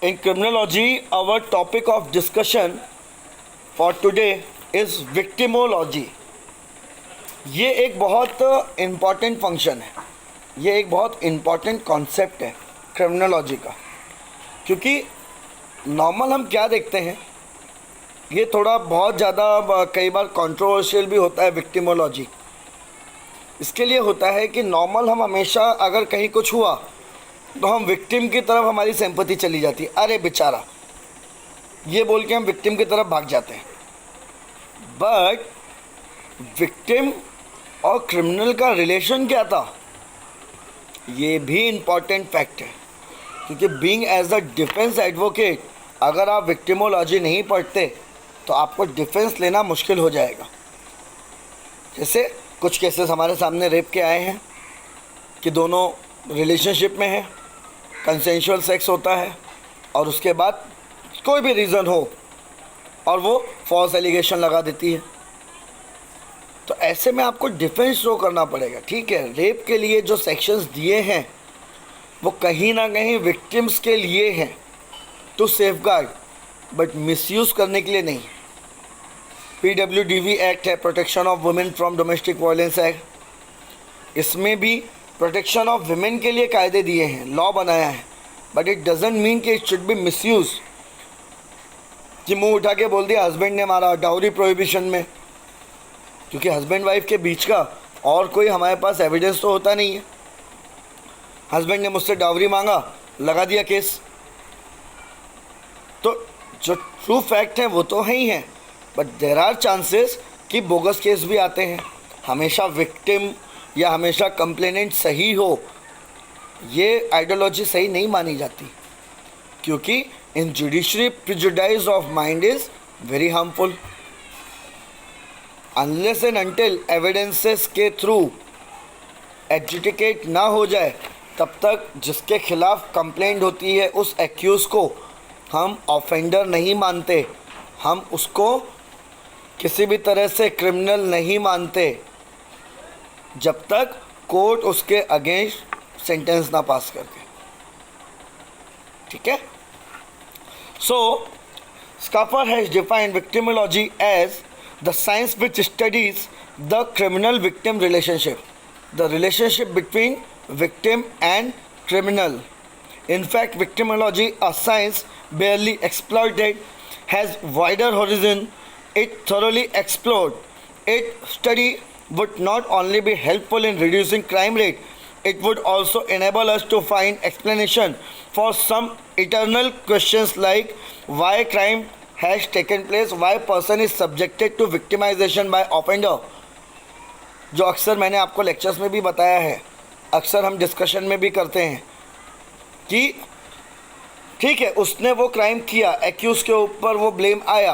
In criminology, our topic of discussion for today is victimology. ये एक बहुत important function है, ये एक बहुत इम्पॉर्टेंट कॉन्सेप्ट है क्रिमिनोलॉजी का, क्योंकि नॉर्मल हम क्या देखते हैं, ये थोड़ा बहुत ज़्यादा कई बार कंट्रोवर्शियल भी होता है विक्टिमोलॉजी। इसके लिए होता है कि नॉर्मल हम हमेशा अगर कहीं कुछ हुआ तो हम विक्टिम की तरफ हमारी सिंपैथी चली जाती है, अरे बेचारा, ये बोल के हम विक्टिम की तरफ भाग जाते हैं। बट विक्टिम और क्रिमिनल का रिलेशन क्या था, ये भी इम्पॉर्टेंट फैक्ट है, क्योंकि being as a defence advocate अगर आप विक्टिमोलॉजी नहीं पढ़ते तो आपको डिफेंस लेना मुश्किल हो जाएगा। जैसे कुछ केसेस हमारे सामने रेप के आए हैं कि दोनों रिलेशनशिप में हैं, कंसेंशुअल सेक्स होता है और उसके बाद कोई भी रीज़न हो और वो फॉल्स एलिगेशन लगा देती है, तो ऐसे में आपको डिफेंस शो करना पड़ेगा। ठीक है, रेप के लिए जो सेक्शंस दिए हैं वो कहीं ना कहीं विक्टिम्स के लिए हैं टू सेफगार्ड, बट मिसयूज़ करने के लिए नहीं। PWDV एक्ट है, protection of women from domestic violence act, इसमें भी प्रोटेक्शन ऑफ वुमेन के लिए कायदे दिए हैं, लॉ बनाया है, बट इट डजेंट मीन कि इट शुड बी मिसयूज, कि मुंह उठा के बोल दिया हस्बैंड ने मारा डाउरी प्रोहिबिशन में, क्योंकि हस्बैंड वाइफ के बीच का और कोई हमारे पास एविडेंस तो होता नहीं है। हस्बैंड ने मुझसे डाउरी मांगा, लगा दिया केस, तो जो ट्रू फैक्ट है वो तो है ही है, बट देर आर चांसेस कि बोगस केस भी आते हैं। हमेशा विक्टिम या हमेशा कंप्लेनेंट सही हो, ये आइडियोलॉजी सही नहीं मानी जाती, क्योंकि इन judiciary prejudice of mind is very harmful. Unless and until evidences के थ्रू एडजुडिकेट ना हो जाए तब तक जिसके खिलाफ कंप्लेंट होती है उस एक्यूज को हम ऑफेंडर नहीं मानते, हम उसको किसी भी तरह से क्रिमिनल नहीं मानते जब तक कोर्ट उसके अगेंस्ट सेंटेंस ना पास कर दे। ठीक है, so Schafer has defined victimology as the science which studies the criminal victim relationship, the relationship between victim and criminal. In fact, victimology, a science barely exploited, has wider horizon. It thoroughly explored. Its study would not only be helpful in reducing crime rate, it would also enable us to find explanation for some eternal questions like why crime has taken place, why person is subjected to victimization by offender, जो अक्सर मैंने आपको lectures में भी बताया है, अक्सर हम डिस्कशन में भी करते हैं कि ठीक है उसने वो क्राइम किया, एक्यूज़ के ऊपर वो ब्लेम आया,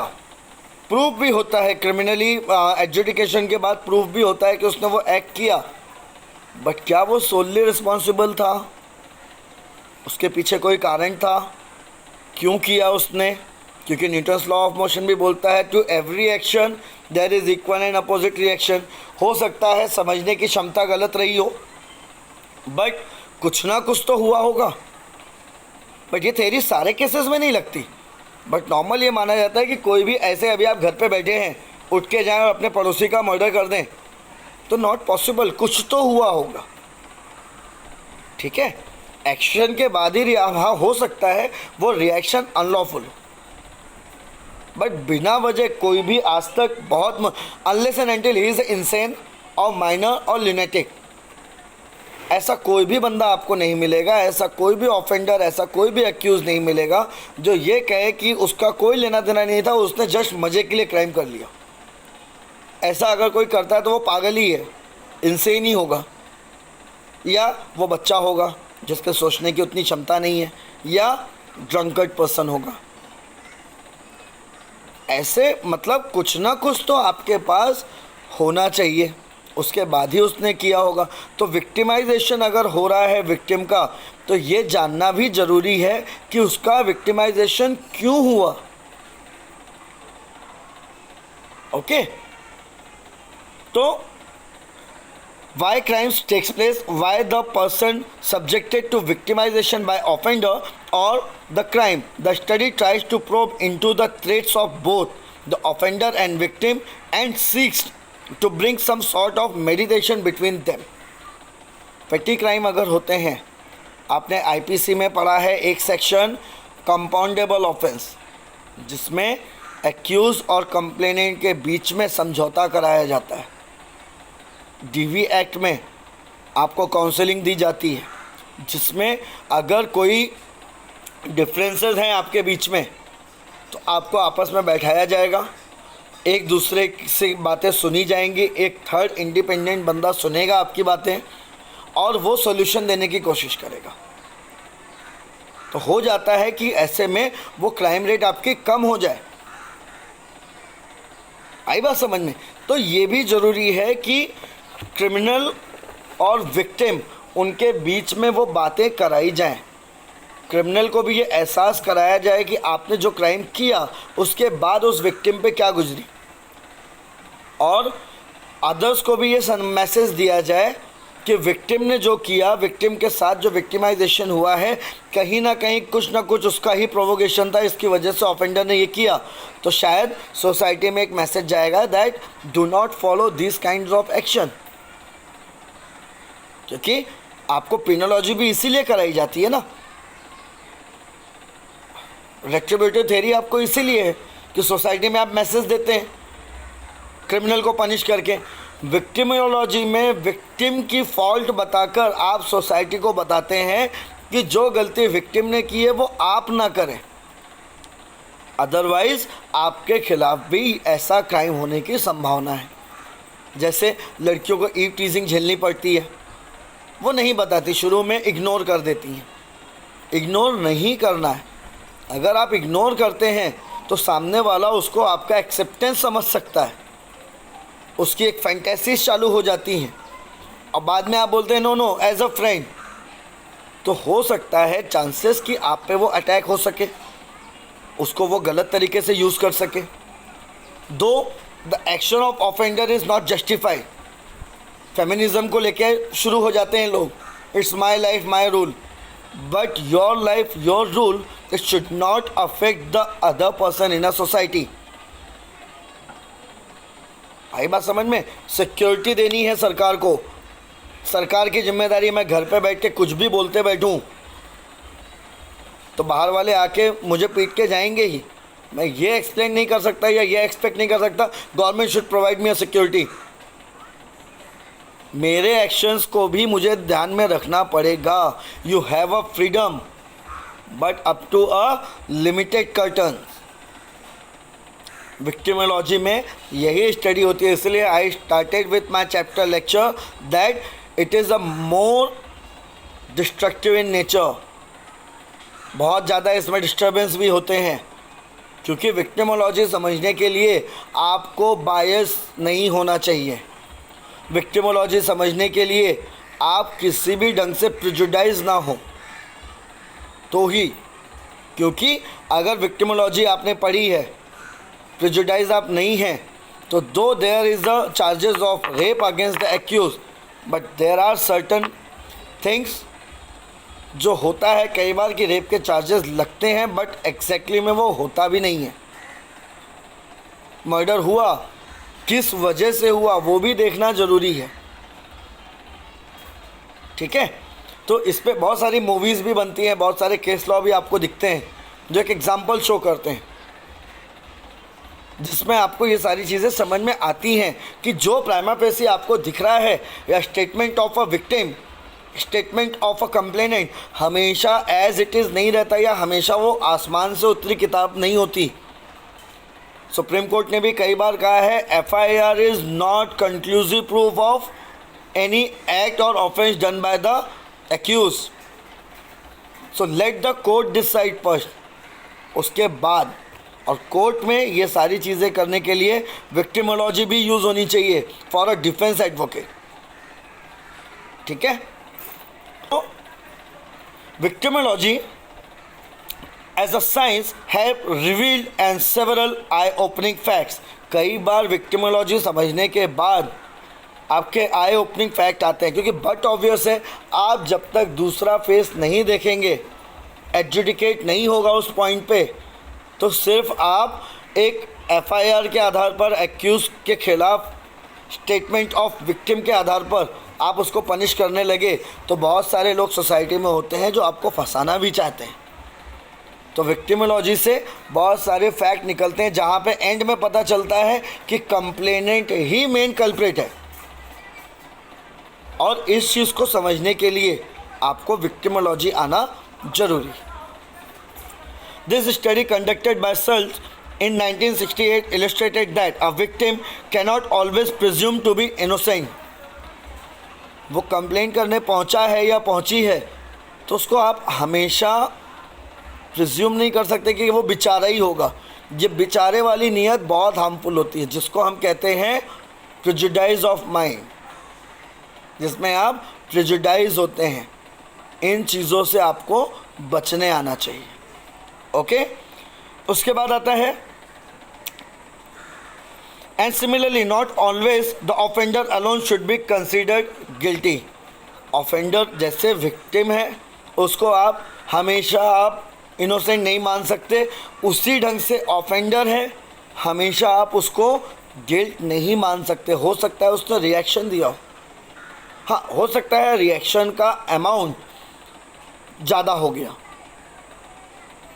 प्रूफ भी होता है क्रिमिनली एडजुडिकेशन के बाद प्रूफ भी होता है कि उसने वो एक्ट किया, बट क्या वो सोलली रिस्पॉन्सिबल था, उसके पीछे कोई कारण था, क्यों किया उसने, क्योंकि न्यूटन्स लॉ ऑफ मोशन भी बोलता है to every action there is equal and opposite reaction. हो सकता है समझने की क्षमता गलत रही हो, बट कुछ ना कुछ तो हुआ होगा। बट ये थ्योरी सारे केसेस में नहीं लगती, बट नॉर्मल ये माना जाता है कि कोई भी ऐसे, अभी आप घर पे बैठे हैं, उठ के जाएं और अपने पड़ोसी का मर्डर कर दें, तो नॉट पॉसिबल, कुछ तो हुआ होगा। ठीक है, एक्शन के बाद ही हाँ हो सकता है वो रिएक्शन अनलॉफुल, बट बिना वजह कोई भी आज तक बहुत unless and until he is insane और माइनर और लुनेटिक, ऐसा कोई भी बंदा आपको नहीं मिलेगा, ऐसा कोई भी ऑफेंडर, ऐसा कोई भी एक्यूज़ नहीं मिलेगा जो ये कहे कि उसका कोई लेना देना नहीं था, उसने जस्ट मज़े के लिए क्राइम कर लिया। ऐसा अगर कोई करता है तो वो पागल ही है, इनसेन ही होगा, या वो बच्चा होगा जिसके सोचने की उतनी क्षमता नहीं है, या ड्रंकर्ड पर्सन होगा। ऐसे मतलब कुछ ना कुछ तो आपके पास होना चाहिए, उसके बाद ही उसने किया होगा। तो विक्टिमाइजेशन अगर हो रहा है विक्टिम का, तो ये जानना भी ज़रूरी है कि उसका विक्टिमाइजेशन क्यों हुआ। ओके, तो why crimes takes place, why the person subjected to victimization by offender or the crime. The study tries to probe into the traits of both the offender and victim and seeks to bring some sort of mediation between them. पेटी crime अगर होते हैं, आपने IPC में पढ़ा है एक section compoundable offence, जिसमें एक्यूज और कंप्लेनेंट के बीच में समझौता कराया जाता है। डीवी एक्ट में आपको काउंसलिंग दी जाती है, जिसमें अगर कोई डिफरेंसेस हैं आपके बीच में तो आपको आपस में बैठाया जाएगा, एक दूसरे से बातें सुनी जाएंगी, एक थर्ड इंडिपेंडेंट बंदा सुनेगा आपकी बातें और वो सॉल्यूशन देने की कोशिश करेगा। तो हो जाता है कि ऐसे में वो क्राइम रेट आपकी कम हो जाए। आई बात समझ में? तो ये भी ज़रूरी है कि क्रिमिनल और विक्टिम उनके बीच में वो बातें कराई जाएं। क्रिमिनल को भी ये एहसास कराया जाए कि आपने जो क्राइम किया उसके बाद उस विक्टिम पे क्या गुजरी, और अदर्स को भी ये मैसेज दिया जाए कि विक्टिम ने जो किया, विक्टिम के साथ जो विक्टिमाइजेशन हुआ है, कहीं ना कहीं कुछ ना कुछ उसका ही प्रोवोकेशन था, इसकी वजह से ऑफेंडर ने ये किया। तो शायद सोसाइटी में एक मैसेज जाएगा that do not follow this kinds of action, क्योंकि आपको पेनोलॉजी भी इसीलिए कराई जाती है ना। रेट्रिब्यूटिव थ्योरी आपको इसीलिए है कि सोसाइटी में आप मैसेज देते हैं क्रिमिनल को पनिश करके। विक्टिमोलॉजी में विक्टिम की फॉल्ट बताकर आप सोसाइटी को बताते हैं कि जो गलती विक्टिम ने की है वो आप ना करें, अदरवाइज़ आपके खिलाफ भी ऐसा क्राइम होने की संभावना है। जैसे लड़कियों को ईव टीजिंग झेलनी पड़ती है, वो नहीं बताती, शुरू में इग्नोर कर देती हैं। इग्नोर नहीं करना है। अगर आप इग्नोर करते हैं तो सामने वाला उसको आपका एक्सेप्टेंस समझ सकता है, उसकी एक फैंटेसीज चालू हो जाती हैं और बाद में आप बोलते हैं no no as a friend, तो हो सकता है चांसेस कि आप पे वो अटैक हो सके, उसको वो गलत तरीके से यूज़ कर सके। Though the action of offender is not justified. Feminism को लेके शुरू हो जाते हैं लोग, it's my life my rule, but your life your rule, it should not affect the other person in a society. आई बात समझ में? सिक्योरिटी देनी है सरकार को। सरकार की जिम्मेदारी, मैं घर पे बैठ के कुछ भी बोलते बैठूं तो बाहर वाले आके मुझे पीट के जाएंगे ही। मैं ये एक्सप्लेन नहीं कर सकता या ये एक्सपेक्ट नहीं कर सकता government should provide me a security. मेरे एक्शंस को भी मुझे ध्यान में रखना पड़ेगा। You have a freedom but up to a limited curtain. Victimology में यही स्टडी होती है, इसलिए I started with my chapter lecture that it is a more destructive in nature. बहुत ज़्यादा इसमें डिस्टर्बेंस भी होते हैं, क्योंकि विक्टिमोलॉजी समझने के लिए आपको बायस नहीं होना चाहिए। विक्टिमोलॉजी समझने के लिए आप किसी भी ढंग से प्रिजुडाइज ना हो तो ही, क्योंकि अगर विक्टिमोलॉजी आपने पढ़ी है, प्रिजुडाइज आप नहीं हैं, तो though there is the charges of rape against the accused, but there are certain things जो होता है कई बार कि रेप के चार्जेस लगते हैं बट एग्जैक्टली में वो होता भी नहीं है। मर्डर हुआ, किस वजह से हुआ वो भी देखना ज़रूरी है। ठीक है, तो इस पर बहुत सारी मूवीज़ भी बनती हैं, बहुत सारे केस लॉ भी आपको दिखते हैं जो एक एग्जाम्पल शो करते हैं, जिसमें आपको ये सारी चीज़ें समझ में आती हैं कि जो प्राइमा फेसी आपको दिख रहा है या statement of a victim, statement of a complainant हमेशा एज इट इज़ नहीं रहता, या हमेशा वो आसमान से उतरी किताब नहीं होती। सुप्रीम कोर्ट ने भी कई बार कहा है FIR is not conclusive proof of any act और offence done by the accuse, so let the court decide first. उसके बाद, और कोर्ट में ये सारी चीज़ें करने के लिए विक्टिमोलॉजी भी यूज़ होनी चाहिए फॉर अ डिफेंस एडवोकेट। ठीक है, तो victimology as a science have revealed and several eye opening facts. कई बार विक्टिमोलॉजी समझने के बाद आपके आई ओपनिंग फैक्ट आते हैं, क्योंकि बट ऑब्वियस है, आप जब तक दूसरा फेस नहीं देखेंगे, एडजुडिकेट नहीं होगा उस पॉइंट पे, तो सिर्फ आप एक एफआईआर के आधार पर, एक्यूज के खिलाफ स्टेटमेंट ऑफ विक्टिम के आधार पर आप उसको पनिश करने लगे, तो बहुत सारे लोग सोसाइटी में होते हैं जो आपको फंसाना भी चाहते हैं। तो विक्टिमोलॉजी से बहुत सारे फैक्ट निकलते हैं, जहाँ पे एंड में पता चलता है कि कंप्लेनेंट ही मेन कल्प्रेट है। और इस चीज़ को समझने के लिए आपको विक्टिमोलॉजी आना जरूरी है। This study conducted by Salt in 1968 illustrated that a victim cannot always presume to be innocent। वो कंप्लेन करने पहुंचा है या पहुंची है, तो उसको आप हमेशा प्रिज्यूम नहीं कर सकते कि वो बेचारा ही होगा। ये बेचारे वाली नीयत बहुत हार्मफुल होती है, जिसको हम कहते हैं प्रेजुडाइज ऑफ माइंड, जिसमें आप प्रेजुडाइज होते हैं। इन चीज़ों से आपको बचने आना चाहिए। ओके, उसके बाद आता है and similarly not always the offender alone should be considered guilty. Offender जैसे विक्टिम है, उसको आप हमेशा आप इनोसेंट नहीं मान सकते। उसी ढंग से ऑफेंडर है, हमेशा आप उसको गिल्ट नहीं मान सकते। हो सकता है उसने रिएक्शन दिया हो, हाँ हो सकता है रिएक्शन का अमाउंट ज़्यादा हो गया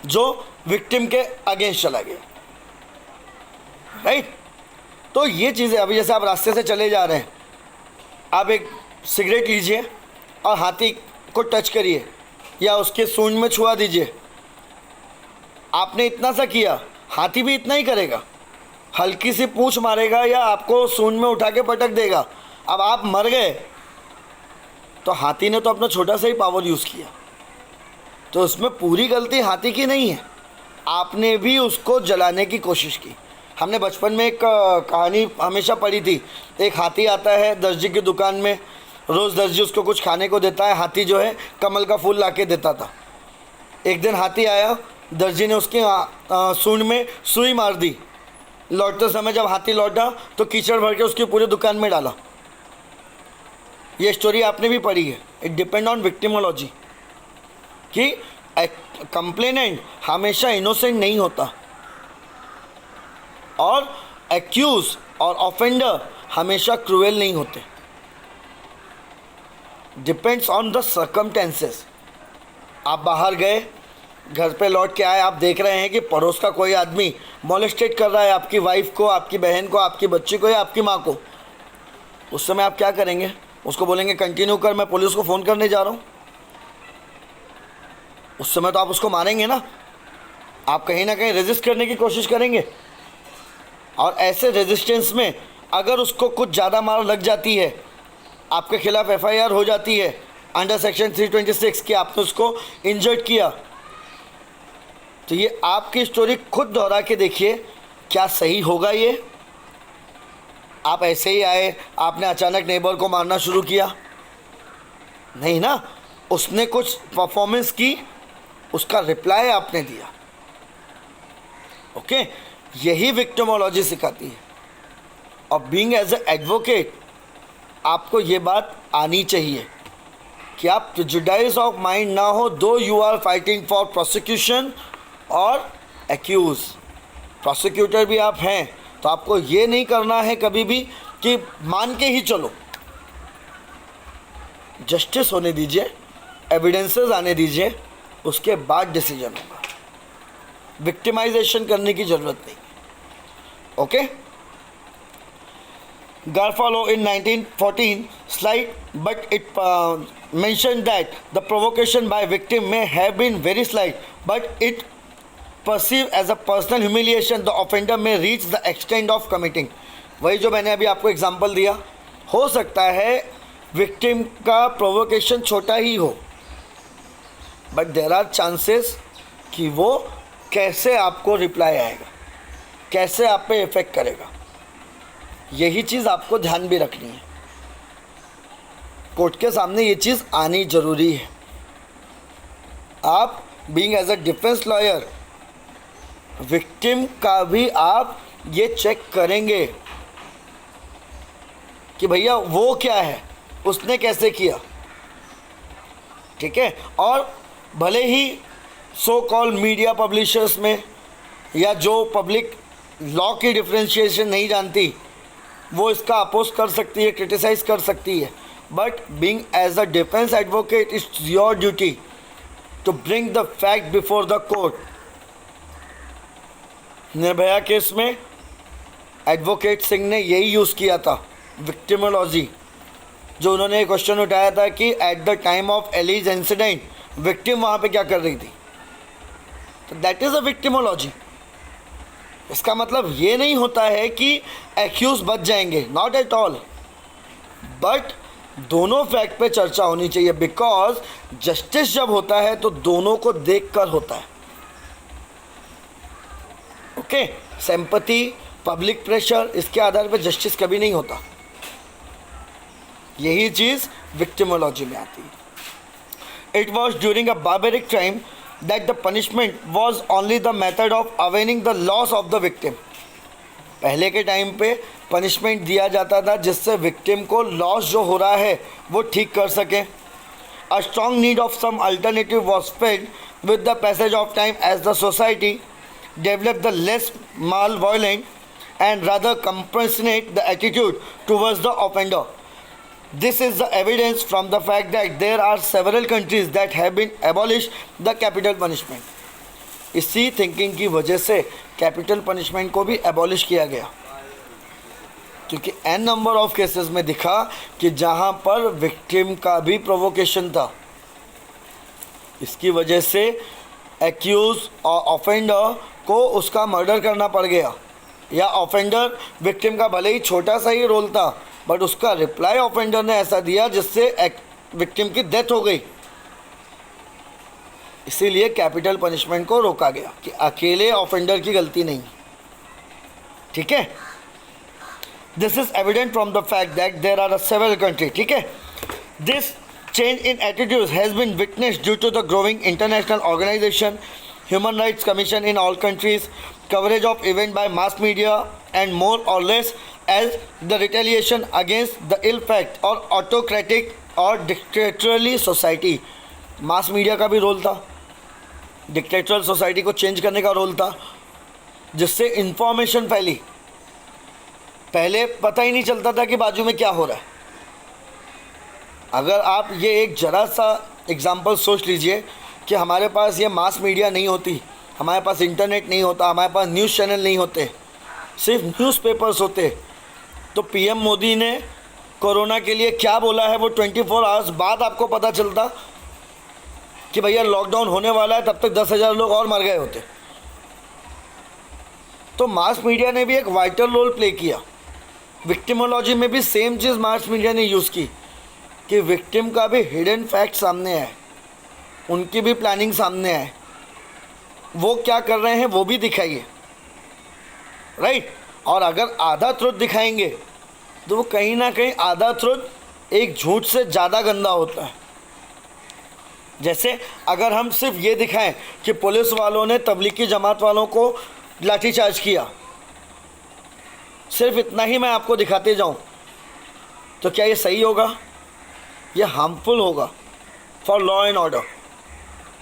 जो विक्टिम के अगेंस्ट चला गया, राइट। तो ये चीज़ें, अभी जैसे आप रास्ते से चले जा रहे हैं, आप एक सिगरेट लीजिए और हाथी को टच करिए या उसके सूंड में छुआ दीजिए। आपने इतना सा किया, हाथी भी इतना ही करेगा, हल्की सी पूंछ मारेगा या आपको सूंड में उठा के पटक देगा। अब आप मर गए, तो हाथी ने तो अपना छोटा सा ही पावर यूज़ किया, तो उसमें पूरी गलती हाथी की नहीं है। आपने भी उसको जलाने की कोशिश की। हमने बचपन में एक कहानी हमेशा पढ़ी थी। एक हाथी आता है दर्जी की दुकान में, रोज़ दर्जी उसको कुछ खाने को देता है। हाथी जो है कमल का फूल ला के देता था। एक दिन हाथी आया, दर्जी ने उसकी सूंड में सुई मार दी। लौटते समय जब हाथी लौटा तो कीचड़ भर के उसकी पूरी दुकान में डाला। ये स्टोरी आपने भी पढ़ी है। इट डिपेंड ऑन विक्टिमोलॉजी कि कंप्लेनेंट हमेशा इनोसेंट नहीं होता और एक्यूज और ऑफेंडर हमेशा क्रूएल नहीं होते। Depends on the circumstances. आप बाहर गए, घर पे लौट के आए, आप देख रहे हैं कि पड़ोस का कोई आदमी मोलेस्टेट कर रहा है आपकी वाइफ को, आपकी बहन को, आपकी बच्ची को या आपकी माँ को। उस समय आप क्या करेंगे? उसको बोलेंगे कंटिन्यू कर, मैं पुलिस को फ़ोन करने जा रहा हूँ। उस समय तो आप उसको मारेंगे ना। आप कहीं ना कहीं रेजिस्ट करने की कोशिश करेंगे, और ऐसे रेजिस्टेंस में अगर उसको कुछ ज़्यादा मार लग जाती है, आपके खिलाफ एफआईआर हो जाती है अंडर सेक्शन 326 कि आपने उसको इंजर्ड किया, तो ये आपकी स्टोरी खुद दोहरा के देखिए, क्या सही होगा ये? आप ऐसे ही आए, आपने अचानक नेबर को मारना शुरू किया? नहीं ना, उसने कुछ परफॉर्मेंस की, उसका रिप्लाई आपने दिया। ओके, यही विक्टिमोलॉजी सिखाती है। और बीइंग एज ए एडवोकेट आपको ये बात आनी चाहिए कि आप प्रेजुडाइज ऑफ माइंड ना हो, though you are fighting for prosecution और एक्यूज। प्रोसिक्यूटर भी आप हैं, तो आपको ये नहीं करना है कभी भी कि मान के ही चलो। जस्टिस होने दीजिए, एविडेंसेस आने दीजिए, उसके बाद डिसीजन होगा। विक्टिमाइजेशन करने की ज़रूरत नहीं। Okay, Garofalo in 1914 slight, but it mentioned that the provocation by victim may have been very slight, but it perceived as a personal humiliation, the offender may reach the extent of committing। वही जो मैंने अभी आपको example दिया, हो सकता है victim का प्रोवोकेशन छोटा ही हो, बट देर आर चांसेस कि वो कैसे आपको रिप्लाई आएगा, कैसे आप पे इफ़ेक्ट करेगा। यही चीज़ आपको ध्यान भी रखनी है। कोर्ट के सामने ये चीज़ आनी ज़रूरी है। आप being as a defence lawyer, victim का भी आप ये चेक करेंगे कि भैया वो क्या है, उसने कैसे किया, ठीक है। और भले ही सो कॉल मीडिया पब्लिशर्स में या जो पब्लिक लॉ की डिफ्रेंशिएशन नहीं जानती वो इसका अपोज कर सकती है, क्रिटिसाइज कर सकती है, but being as a defence advocate it's your duty to bring the fact before the court. Nirbhaya case में एडवोकेट सिंह ने यही यूज़ किया था, विक्टिमोलॉजी। जो उन्होंने क्वेश्चन उठाया था कि at the time of alleged incident victim वहाँ पे क्या कर रही थी, तो दैट इज़ अ विक्टिमोलॉजी। इसका मतलब ये नहीं होता है कि एक्यूज बच जाएंगे, नॉट एट ऑल, बट दोनों फैक्ट पे चर्चा होनी चाहिए, बिकॉज जस्टिस जब होता है तो दोनों को देखकर होता है। ओके, सिंपैथी, पब्लिक प्रेशर, इसके आधार पर जस्टिस कभी नहीं होता। यही चीज़ विक्टिमोलॉजी में आती है। It was during a barbaric time that the punishment was only the method of availing the loss of the victim। पहले के टाइम पे पनिशमेंट दिया जाता था जिससे विक्टिम को लॉस जो हो रहा है वो ठीक कर सके। A strong need of some alternative was felt with the passage of time as the society developed the less malevolent and rather compassionate the attitude towards the offender। This is the evidence from the fact that there are several countries that have been abolished the capital punishment। इसी thinking की वजह से capital punishment को भी abolish किया गया, क्योंकि N number of cases में दिखा कि जहां पर विक्टिम का भी प्रोवोकेशन था, इसकी वजह से एक्यूज और ऑफेंडर को उसका मर्डर करना पड़ गया, या ऑफेंडर विक्टिम का भले ही छोटा सा ही रोल था बट उसका रिप्लाई ऑफेंडर ने ऐसा दिया जिससे विक्टिम की डेथ हो गई। इसीलिए कैपिटल पनिशमेंट को रोका गया कि अकेले ऑफेंडर की गलती नहीं, ठीक है। This is evident from the fact that there are several country, ठीक है। This change in attitudes has been witnessed due to the growing international organisation, human rights commission in all countries, coverage of event by mass media, and more or less as the retaliation against the ill fact or autocratic or dictatorial society। Mass media का भी role था, डिक्टेटरल society को change करने का role था, जिससे information फैली। पहले पता ही नहीं चलता था कि बाजू में क्या हो रहा है। अगर आप ये एक जरा सा एग्जाम्पल सोच लीजिए कि हमारे पास ये मास मीडिया नहीं होती, हमारे पास इंटरनेट नहीं होता, हमारे पास न्यूज़ चैनल नहीं होते, सिर्फ न्यूज़पेपर्स होते, तो पीएम मोदी ने कोरोना के लिए क्या बोला है वो 24 आवर्स बाद आपको पता चलता कि भैया लॉकडाउन होने वाला है, तब तक 10,000 लोग और मर गए होते। तो मास मीडिया ने भी एक वाइटल रोल प्ले किया। विक्टिमोलॉजी में भी सेम चीज़ मास मीडिया ने यूज़ की कि विक्टिम का भी हिडन फैक्ट सामने आए, उनकी भी प्लानिंग सामने आए, वो क्या कर रहे हैं वो भी दिखाइए, राइट। और अगर आधा ट्रुथ दिखाएंगे तो वो कहीं ना कहीं आधा ट्रुथ एक झूठ से ज़्यादा गंदा होता है। जैसे अगर हम सिर्फ ये दिखाएं कि पुलिस वालों ने तबलीगी जमात वालों को लाठीचार्ज किया, सिर्फ इतना ही मैं आपको दिखाते जाऊं, तो क्या ये सही होगा? ये हार्मफुल होगा for law and order.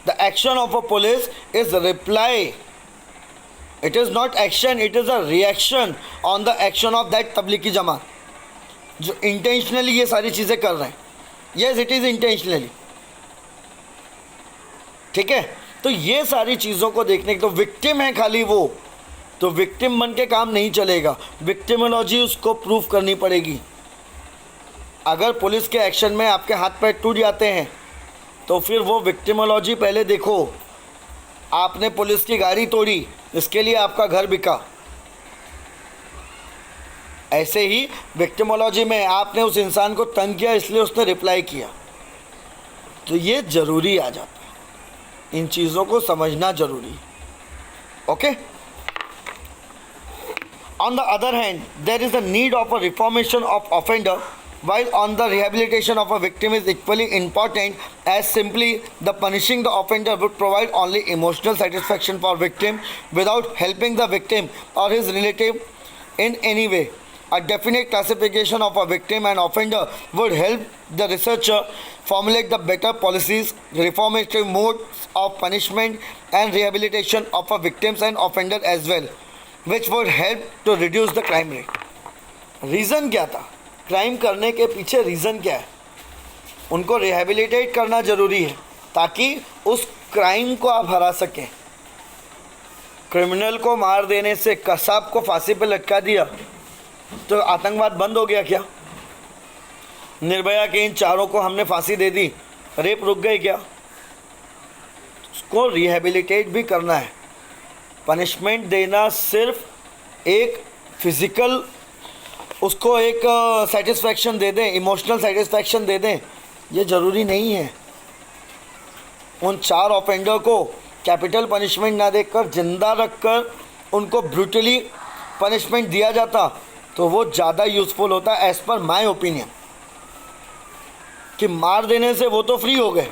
The action of a police is a reply. It is not action, it is a reaction on the action of that Tablighi Jamaat जो इंटेंशनली ये सारी चीज़ें कर रहे हैं। Yes, it is intentionally, ठीक है। तो ये सारी चीज़ों को देखने के तो विक्टिम है खाली वो, तो विक्टिम बन के काम नहीं चलेगा, विक्टिमोलॉजी उसको प्रूफ करनी पड़ेगी। अगर पुलिस के एक्शन में आपके हाथ पैर टूट जाते हैं तो फिर वो विक्टिमोलॉजी पहले देखो। आपने पुलिस की गाड़ी तोड़ी, इसके लिए आपका घर बिका। ऐसे ही विक्टिमोलॉजी में आपने उस इंसान को तंग किया, इसलिए उसने रिप्लाई किया। तो ये ज़रूरी आ जाता है, इन चीज़ों को समझना ज़रूरी है। Okay. On the other hand there is a need of a reformation of offender, while on the rehabilitation of a victim is equally important, as simply the punishing the offender would provide only emotional satisfaction for victim without helping the victim or his relative in any way. A definite classification of a victim and offender would help the researcher formulate the better policies, reformative modes of punishment and rehabilitation of a victims and offender as well, which would help to reduce the crime rate. Reason क्या था? Crime करने के पीछे reason क्या है? उनको rehabilitate करना ज़रूरी है ताकि उस क्राइम को आप हरा सकें। क्रिमिनल को मार देने से, कसाब को फांसी पे लटका दिया तो आतंकवाद बंद हो गया क्या? निर्भया के इन चारों को हमने फांसी दे दी, रेप रुक गए क्या? उसको रिहेबिलिटेट भी करना है। पनिशमेंट देना सिर्फ एक फिज़िकल उसको एक सेटिस्फैक्शन दे दें, इमोशनल सेटिस्फैक्शन दे दें, ये ज़रूरी नहीं है। उन 4 ऑफेंडर को कैपिटल पनिशमेंट ना देकर जिंदा रखकर उनको ब्रूटली पनिशमेंट दिया जाता तो वो ज़्यादा यूज़फुल होता एज़ पर माय ओपिनियन। कि मार देने से वो तो फ्री हो गए,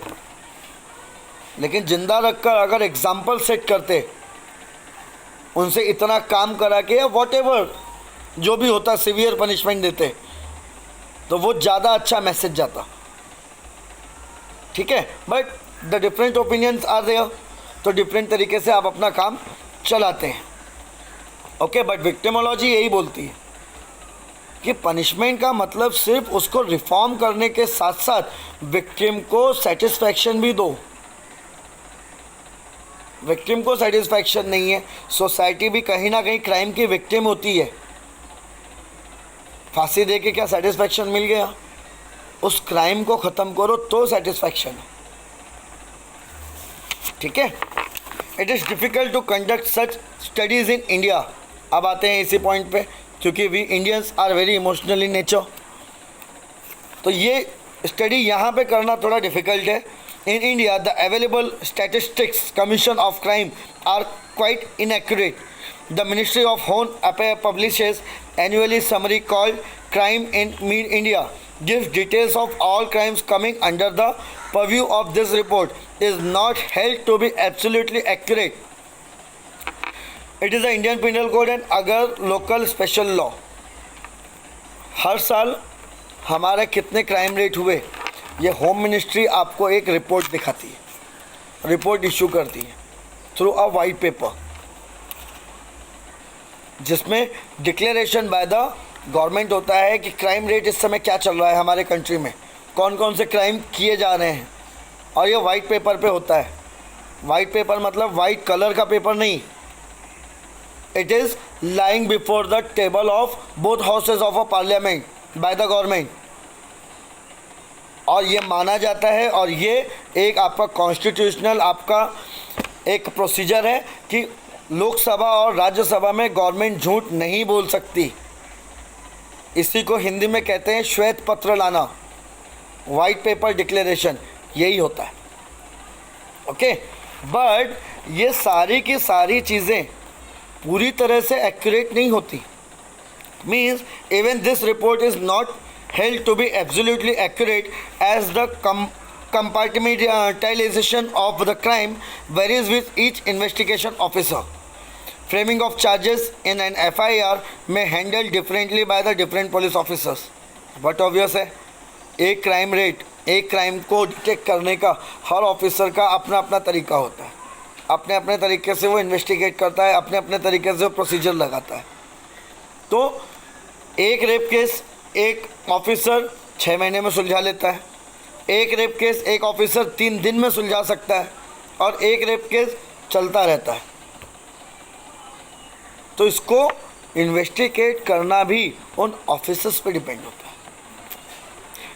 लेकिन जिंदा रखकर अगर एग्जाम्पल सेट करते, उनसे इतना काम करा के या वॉटेवर जो भी होता सिवियर पनिशमेंट देते तो वो ज़्यादा अच्छा मैसेज जाता। ठीक है, but the different opinions are there, तो डिफरेंट तरीके से आप अपना काम चलाते हैं। ओके, बट विक्टिमोलॉजी यही बोलती है कि पनिशमेंट का मतलब सिर्फ उसको रिफॉर्म करने के साथ साथ विक्टिम को सेटिस्फैक्शन भी दो। विक्टिम को सेटिस्फैक्शन नहीं है, सोसाइटी भी कहीं ना कहीं क्राइम की विक्टिम होती है। फांसी दे के क्या सेटिस्फैक्शन मिल गया? उस क्राइम को ख़त्म करो तो सेटिस्फैक्शन है। ठीक है, it is difficult to conduct such studies in India. अब आते हैं इसी पॉइंट पे, क्योंकि we Indians are very emotional in nature, तो ये स्टडी यहाँ पे करना थोड़ा डिफ़िकल्ट है। In India the available statistics commission of crime are quite inaccurate. The Ministry of Home Affairs publishes annually summary called Crime in India, gives details of all crimes coming under the purview of this report, is not held to be absolutely accurate. It is the Indian Penal Code and अगर local special law। हर साल हमारे कितने crime rate हुए ये home ministry आपको एक report दिखाती है, रिपोर्ट इशू करती है थ्रू अ वाइट पेपर, जिसमें डिक्लेरेशन बाय द गवर्नमेंट होता है कि क्राइम रेट इस समय क्या चल रहा है हमारे कंट्री में, कौन कौन से क्राइम किए जा रहे हैं, और ये वाइट पेपर पे होता है। वाइट पेपर मतलब वाइट कलर का पेपर नहीं, it is lying before the table of both houses of a parliament by the government, और ये माना जाता है, और ये एक आपका कॉन्स्टिट्यूशनल आपका एक प्रोसीजर है कि लोकसभा और राज्यसभा में गवर्नमेंट झूठ नहीं बोल सकती। इसी को हिंदी में कहते हैं श्वेत पत्र लाना, वाइट पेपर डिक्लेरेशन, यही होता है। ओके, बट ये सारी की सारी चीज़ें पूरी तरह से एक्यूरेट नहीं होती। Means even this report is not held to be absolutely accurate as the compartmentalization of the crime varies with each investigation officer. Framing of charges in an FIR may handled differently by the different police officers. But obvious है, एक crime rate, एक crime को detect करने का हर officer का अपना अपना तरीका होता है, अपने अपने तरीके से वो इन्वेस्टिगेट करता है, अपने अपने तरीके से वो प्रोसीजर लगाता है। तो एक रेप केस एक ऑफिसर 6 महीने में सुलझा लेता है, एक रेप केस एक ऑफिसर 3 दिन में सुलझा सकता है, और एक रेप केस चलता रहता है। तो इसको इन्वेस्टिगेट करना भी उन ऑफिसर्स पे डिपेंड होता है।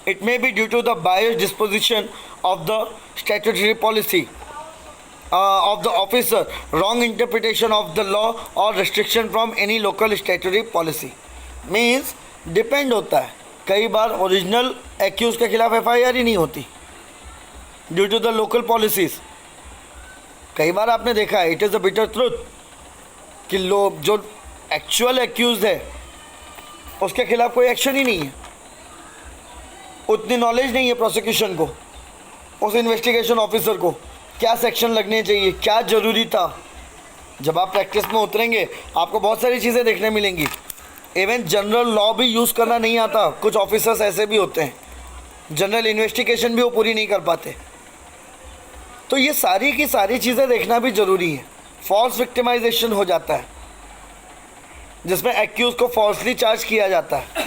It may be due to the bias disposition of the statutory policy of the officer, wrong interpretation of the law or restriction from any local statutory policy. Means depend होता है। कई बार original accused के खिलाफ FIR ही नहीं होती due to the local policies. कई बार आपने देखा है, it is a bitter truth कि लोग जो एक्चुअल एक्यूज है उसके खिलाफ कोई एक्शन ही नहीं है, उतनी नॉलेज नहीं है प्रोसिक्यूशन को, उस इन्वेस्टिगेशन ऑफिसर को क्या सेक्शन लगने चाहिए, क्या ज़रूरी था। जब आप प्रैक्टिस में उतरेंगे आपको बहुत सारी चीज़ें देखने मिलेंगी। इवन जनरल लॉ भी यूज़ करना नहीं आता, कुछ ऑफिसर्स ऐसे भी होते हैं, जनरल इन्वेस्टिगेशन भी वो पूरी नहीं कर पाते। तो ये सारी की सारी चीज़ें देखना भी ज़रूरी है। फॉल्स विक्टिमाइजेशन हो जाता है जिसमें एक्यूज को फॉल्सली चार्ज किया जाता है,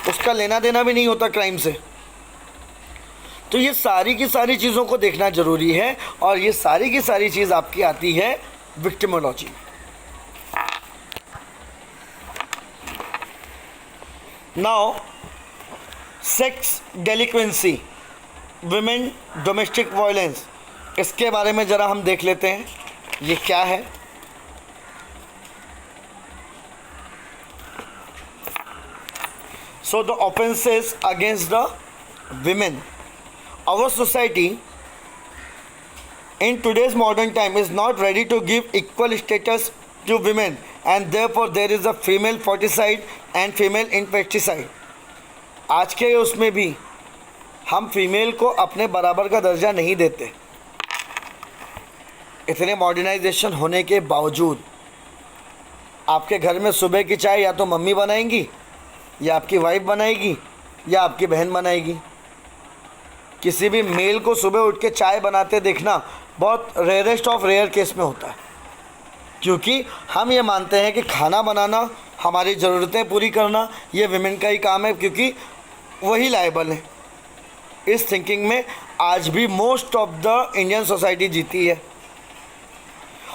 उसका लेना देना भी नहीं होता क्राइम से। तो ये सारी की सारी चीज़ों को देखना ज़रूरी है और ये सारी की सारी चीज़ आपकी आती है विक्टिमोलॉजी में। Now sex delinquency, women domestic violence, इसके बारे में ज़रा हम देख लेते हैं ये क्या है। So the offenses against the women. Our society in today's modern time is not ready to give equal status to women, and therefore there is a female foeticide and female infanticide. आज के उसमें भी हम female को अपने बराबर का दर्जा नहीं देते, इतने मॉडर्नाइजेशन होने के बावजूद। आपके घर में सुबह की चाय या तो मम्मी बनाएंगी या आपकी वाइफ बनाएगी या आपकी बहन बनाएगी। किसी भी मेल को सुबह उठ के चाय बनाते देखना बहुत रेयरेस्ट ऑफ रेयर केस में होता है, क्योंकि हम ये मानते हैं कि खाना बनाना, हमारी ज़रूरतें पूरी करना ये विमेन का ही काम है, क्योंकि वही लायबल है। इस थिंकिंग में आज भी most of the Indian society जीती है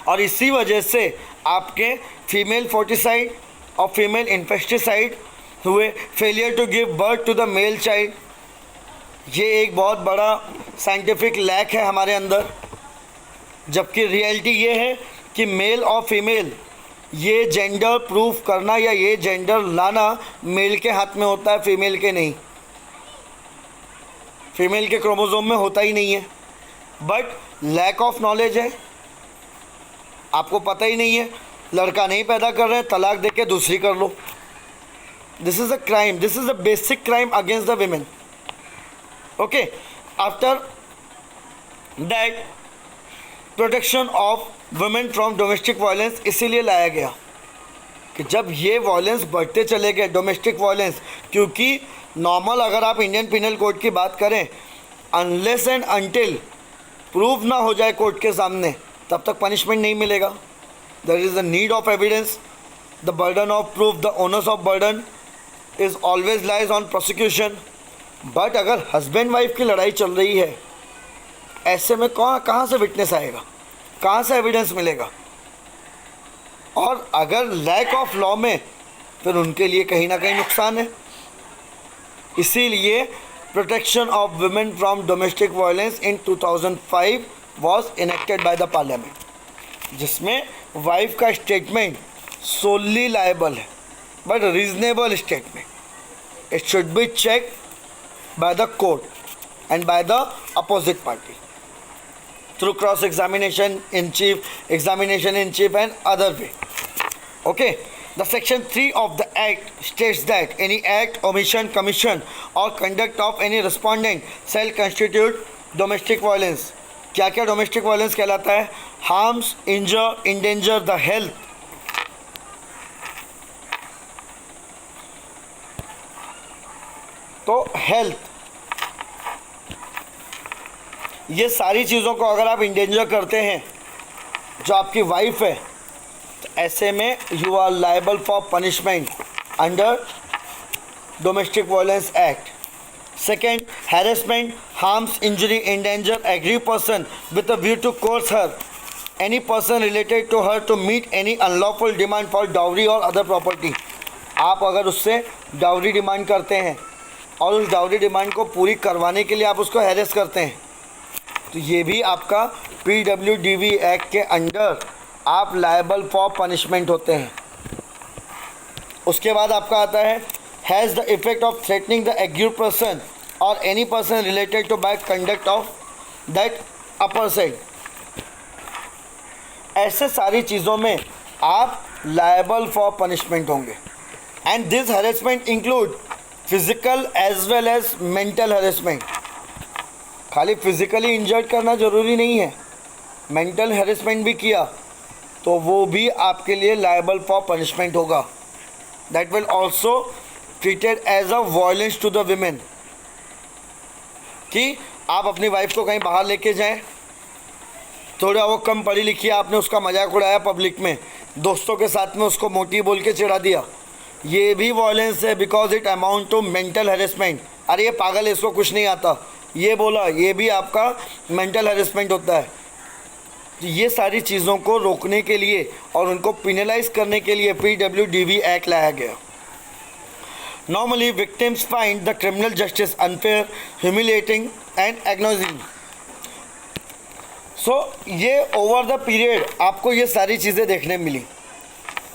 और इसी वजह से आपके फीमेल फोर्टिसाइड और फीमेल इन्फेस्टिसाइड हुए, failure to give birth to the male child. ये एक बहुत बड़ा साइंटिफिक लैक है हमारे अंदर, जबकि रियलिटी ये है कि मेल और फीमेल ये जेंडर प्रूफ करना या ये जेंडर लाना मेल के हाथ में होता है, फीमेल के नहीं। फीमेल के क्रोमोसोम में होता ही नहीं है, बट लैक ऑफ नॉलेज है, आपको पता ही नहीं है। लड़का नहीं पैदा कर रहे हैं, तलाक दे के दूसरी कर लो। This is a crime, this is a basic crime against the women. Okay, after that protection of women from domestic violence इसीलिए लाया गया कि जब ये वायलेंस बढ़ते चले गए, डोमेस्टिक वायलेंस, क्योंकि नॉर्मल अगर आप इंडियन पिनल कोड की बात करें, अनलेस एंड अनटिल प्रूव ना हो जाए कोर्ट के सामने तब तक पनिशमेंट नहीं मिलेगा। There is the need of evidence, the burden of proof, the onus of burden is always lies on prosecution. But अगर हस्बैंड वाइफ की लड़ाई चल रही है, ऐसे में कहाँ से विटनेस आएगा, कहाँ से एविडेंस मिलेगा? और अगर लैक ऑफ लॉ में, फिर उनके लिए कहीं ना कहीं नुकसान है। इसीलिए protection of women from domestic violence in 2005 was enacted by the parliament, जिसमें वाइफ का स्टेटमेंट सोली लायबल है, but reasonable statement. It should be check by the court and by the opposite party through cross examination in chief and other way. Okay, the section 3 of the act states that any act, omission, commission or conduct of any respondent shall constitute domestic violence. क्या क्या domestic violence कहलाता है? harms, injure, endanger the health, तो health, ये सारी चीज़ों को अगर आप इंडेंजर करते हैं जो आपकी वाइफ है, तो ऐसे में you are liable for punishment under domestic violence act. Second, harassment, harms, injury, endanger aggrieved person with a view to coerce her any person related to her to meet any unlawful demand for dowry और other property. आप अगर उससे dowry demand करते हैं और उस dowry demand को पूरी करवाने के लिए आप उसको हैरेस करते हैं, तो ये भी आपका PWDV एक्ट के अंडर आप लायबल फॉर पनिशमेंट होते हैं। उसके बाद आपका आता है has the effect of threatening the aggrieved person और any person related to by conduct of that upper side. ऐसे सारी चीज़ों में आप लायबल फॉर पनिशमेंट होंगे। And this harassment include physical as well as mental harassment. खाली physically injured करना ज़रूरी नहीं है, मेंटल हैरेसमेंट भी किया तो वो भी आपके लिए लायबल फॉर पनिशमेंट होगा। that will also treated as a violence to the women, कि आप अपनी वाइफ को कहीं बाहर लेके जाएं, थोड़ा वो कम पढ़ी लिखी है, आपने उसका मजाक उड़ाया पब्लिक में, दोस्तों के साथ में उसको मोटी बोल के चिढ़ा दिया, ये भी वॉयलेंस है, because it amount to mental harassment. अरे ये पागल है, इसको कुछ नहीं आता, ये बोला, ये भी आपका मेंटल हैरेसमेंट होता है। ये सारी चीज़ों को रोकने के लिए और उनको पिनलाइज करने के लिए PWDV एक्ट लाया गया। Normally victims find the criminal justice unfair, humiliating and agonising. So ये ओवर द पीरियड आपको ये सारी चीज़ें देखने मिली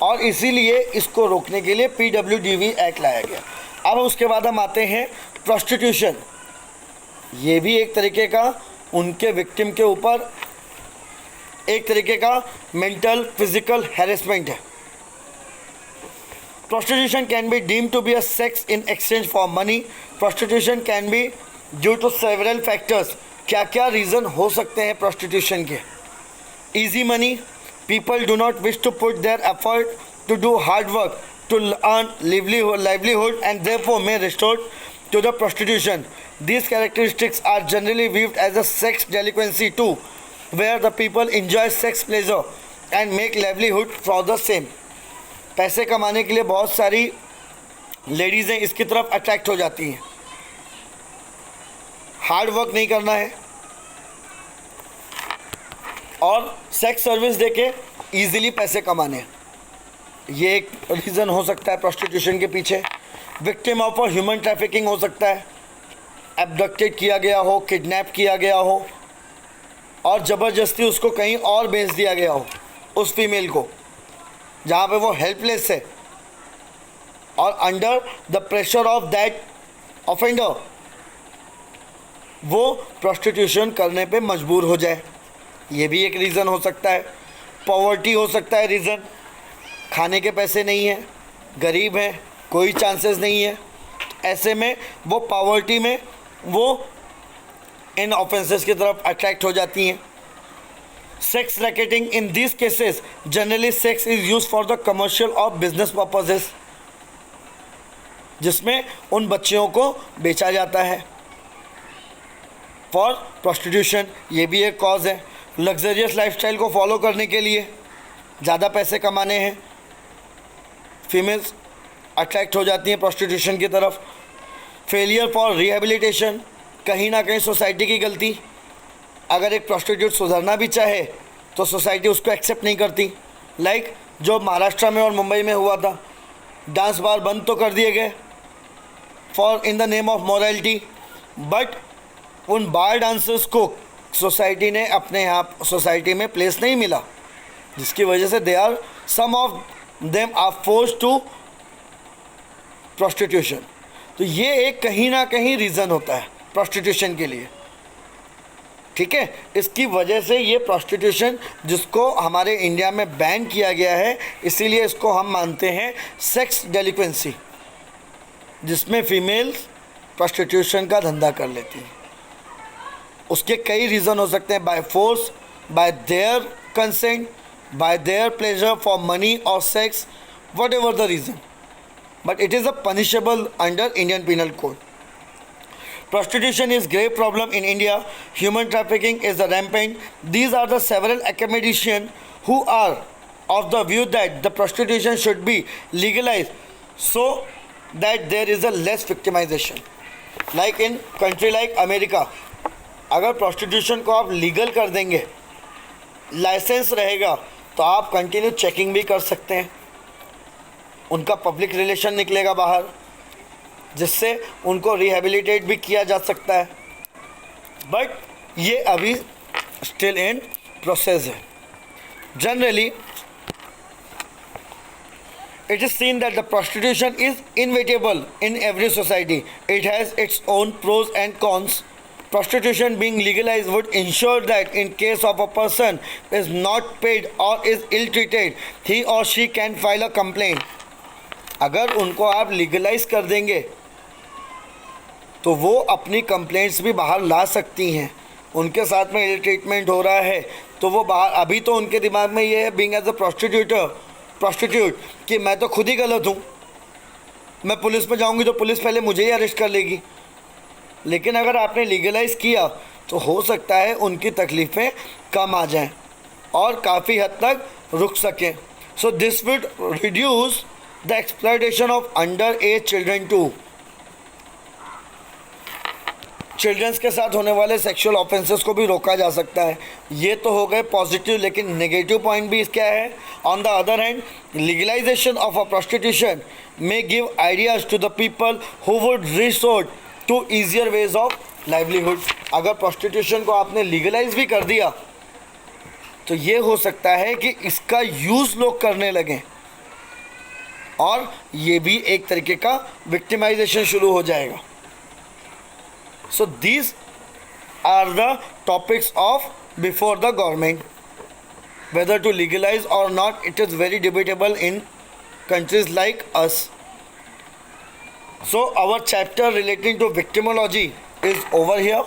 और इसीलिए इसको रोकने के लिए PWDV एक्ट लाया गया। अब उसके बाद हम आते हैं प्रोस्टिट्यूशन। ये भी एक तरीके का उनके विक्टिम के ऊपर एक तरीके का मेंटल फिजिकल हैरेसमेंट है। Prostitution can be deemed to be a sex in exchange for money. Prostitution can be due to several factors. क्या क्या रीज़न हो सकते हैं प्रोस्टिट्यूशन के? Easy money, people do not wish to put their effort to do hard work to earn livelihood and therefore may resort to the prostitution. These characteristics are generally viewed as a sex delinquency too, where the people enjoy sex pleasure and make livelihood for the same. पैसे कमाने के लिए बहुत सारी लेडीज़ें इसकी तरफ attract हो जाती हैं। हार्ड वर्क नहीं करना है और सेक्स सर्विस देके ईजिली पैसे कमाने हैं, ये एक रीज़न हो सकता है प्रोस्टिट्यूशन के पीछे। विक्टिम ऑफ ह्यूमन ट्रैफिकिंग हो सकता है, एब्डक्टेड किया गया हो, किडनैप किया गया हो और ज़बरदस्ती उसको कहीं और भेज दिया गया हो, उस फीमेल को जहाँ पे वो हेल्पलेस है और under the pressure of that offender वो प्रोस्टिट्यूशन करने पे मजबूर हो जाए, ये भी एक रीज़न हो सकता है। पॉवर्टी हो सकता है रीज़न, खाने के पैसे नहीं हैं, गरीब हैं, कोई चांसेस नहीं है, ऐसे में वो पॉवर्टी में वो इन ऑफेंसेस की तरफ अट्रैक्ट हो जाती हैं। Sex racketing, in this cases generally sex is use for the commercial और बिजनेस पर्पसेस, जिसमें उन बच्चियों को बेचा जाता है फॉर प्रोस्टिट्यूशन, ये भी एक कॉज है। लग्जरियस लाइफस्टाइल को फॉलो करने के लिए, ज़्यादा पैसे कमाने हैं, फीमेल्स अट्रैक्ट हो जाती हैं प्रोस्टिट्यूशन की तरफ। फेलियर फॉर रिहेबिलिटेशन, कहीं ना कहीं सोसाइटी की गलती, अगर एक प्रोस्टिट्यूट सुधरना भी चाहे तो सोसाइटी उसको एक्सेप्ट नहीं करती। लाइक जो महाराष्ट्र में और मुंबई में हुआ था, डांस बार बंद तो कर दिए गए for in the name of morality, but उन बार डांसर्स को सोसाइटी ने अपने यहाँ सोसाइटी में प्लेस नहीं मिला, जिसकी वजह से they are some of them are force to prostitution. तो ये एक कहीं ना कहीं रीज़न होता है प्रोस्टिट्यूशन के लिए, ठीक है। इसकी वजह से ये प्रोस्टिट्यूशन जिसको हमारे इंडिया में बैन किया गया है, इसीलिए इसको हम मानते हैं सेक्स डेलिक्वेंसी, जिसमें फीमेल्स प्रोस्टिट्यूशन का धंधा कर लेती हैं। उसके कई रीज़न हो सकते हैं, by force, bye there consent, by their pleasure for money or sex, whatever the reason, but it is a punishable under Indian Penal Code. Prostitution is grave problem in India. Human trafficking is rampant. These are the several academicians who are of the view that the prostitution should be legalized so that there is a less victimization. Like in country like America, अगर prostitution को आप legal कर देंगे, licence रहेगा, तो आप continue checking भी कर सकते हैं, उनका पब्लिक रिलेशन निकलेगा बाहर, जिससे उनको रिहेबिलिटेट भी किया जा सकता है, बट ये अभी स्टिल इन प्रोसेस है। Generally it is seen that the prostitution is inevitable in every society, it has its own pros and cons. Prostitution being legalized would ensure that in case of a person is not paid or is ill-treated, he or she can file a complaint. अगर उनको आप legalise कर देंगे तो वो अपनी complaints भी बाहर ला सकती हैं। उनके साथ में इल ट्रीटमेंट हो रहा है तो वो बाहर, अभी तो उनके दिमाग में ये है बीइंग एज अ प्रोस्टिट्यूट कि मैं तो खुद ही गलत हूँ, मैं पुलिस में जाऊंगी तो पुलिस पहले मुझे ही अरेस्ट कर लेगी। लेकिन अगर आपने लीगलाइज किया तो हो सकता है उनकी तकलीफ़ें कम आ जाएं और काफ़ी हद तक रुक सकें। So this would reduce the exploitation of under age children too. Childrens के साथ होने वाले सेक्सुअल ऑफेंसेस को भी रोका जा सकता है। ये तो हो गए पॉजिटिव, लेकिन नेगेटिव पॉइंट भी क्या है? On the other hand, legalisation of a prostitution may give ideas to the people who would resort to easier ways of livelihood. अगर प्रोस्टिट्यूशन को आपने लीगलाइज भी कर दिया तो ये हो सकता है कि इसका यूज़ लोग करने लगें और ये भी एक तरीके का विक्टिमाइजेशन शुरू हो जाएगा। So these are the topics of before the government. Whether to legalize or not, it is very debatable in countries like us. So our chapter relating to victimology is over here.